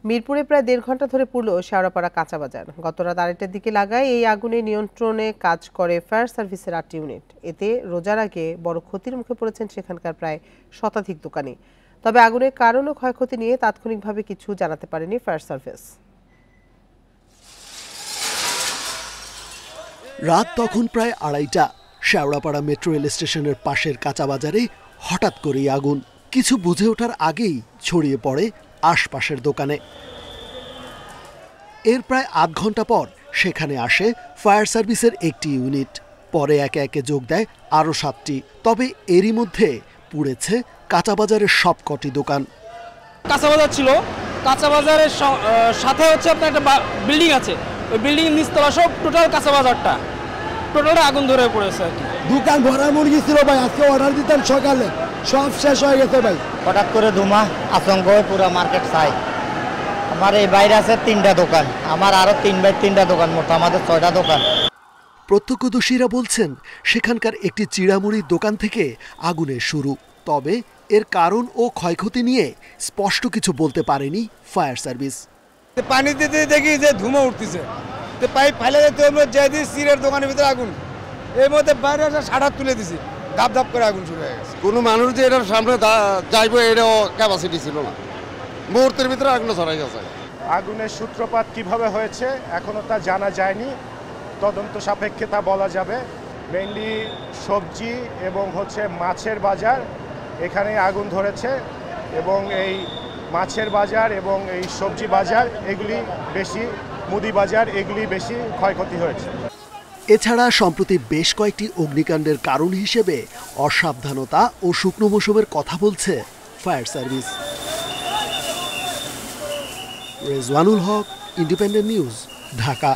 মিরপুরে প্রায় ১.৫ ঘন্টা ধরে পুড়ল শেওড়াপাড়া কাঁচা বাজার। গত রাত ২:৩০টার দিকে লাগায় এই আগুনে নিয়ন্ত্রণে কাজ করে ফায়ার সার্ভিসের ৮টি ইউনিট। এতে রোজার আগে বড় ক্ষতির মুখে পড়েছেন সেখানকার প্রায় শতাধিক দোকানি। তবে আগুনের কারণ ও ক্ষয়ক্ষতি নিয়ে তাৎক্ষণিকভাবে কিছু জানাতে পারেনি ফায়ার সার্ভিস। রাত তখন প্রায় ২:৩০টা। শেওড়াপাড়া মেট্রো রেল স্টেশনের পাশের কাঁচা বাজারে হঠাৎ করেই আগুন। কিছু বুঝে ওঠার আগেই ছড়িয়ে পড়ে আশপাশের দোকানে। এর প্রায় আধ ঘন্টা পর সেখানে আসে ফায়ার সার্ভিসের একটি ইউনিট। পরে একে একে যোগ দেয় আরও ৭টি। তবে এরই মধ্যে পুড়েছে কাঁচা বাজারের সবকটি দোকান। কাঁচা বাজার ছিল, কাঁচা বাজারের সাথে হচ্ছে আপনার একটা বিল্ডিং আছে, ওই বিল্ডিং নিচতলা সব টোটাল কাঁচা বাজারটা টোটালটা আগুন ধরে পড়েছে আর কি। দোকান ভরা মুরগি ছিল ভাই, আজকে অর্ডার দিতাম সকালে, সব শেষ হয়ে গেছে ভাই। হঠাৎ করে ধুমা, আতঙ্ক হয়ে পুরো মার্কেট চাই। আমার এই বাইরে আছে 3টা দোকান, আমার আরো 3 বাই 3টা দোকান, মোট আমাদের 6টা দোকান। প্রত্যক্ষদর্শীরা বলছেন সেখানকার একটি চিড়ামুড়ির দোকান থেকে আগুনের শুরু। তবে এর কারণ ও ক্ষয়ক্ষতি নিয়ে স্পষ্ট কিছু বলতে পারেনি ফায়ার সার্ভিস। পানি দিতে দেখি যে ধুমা উঠতেছে, তো পাইপ ফাইলে দিতে আমরা যাই দিই সিরের দোকানের ভিতরে আগুন, এর মধ্যে বাইরে শাটা তুলে দিছি, ধাপ ধাপ করে আগুন শুরু হয়ে গেছে। কোনো মানুষ যে এটার সামনে যাইবো এটাও ক্যাপাসিটি ছিল না, মুহূর্তের ভিতরে আগুন ছড়াই গেছে। আগুনের সূত্রপাত কিভাবে হয়েছে এখনো তা জানা যায়নি, তদন্ত সাপেক্ষে তা বলা যাবে। মেইনলি সবজি এবং মাছের বাজার, এখানে আগুন ধরেছে এবং এই মাছের বাজার এবং এই সবজি বাজার এগুলি বেশি, মুদি বাজার এগুলি বেশি ক্ষয়ক্ষতি হয়েছে। এছাড়া সম্প্রতি বেশ কয়েকটি অগ্নিকাণ্ডের কারণ হিসেবে অসাবধানতা ও শুকনো মৌসুমের কথা বলছে ফায়ার সার্ভিস। রেজওয়ানুল হক, ইন্ডিপেন্ডেন্ট নিউজ, ঢাকা।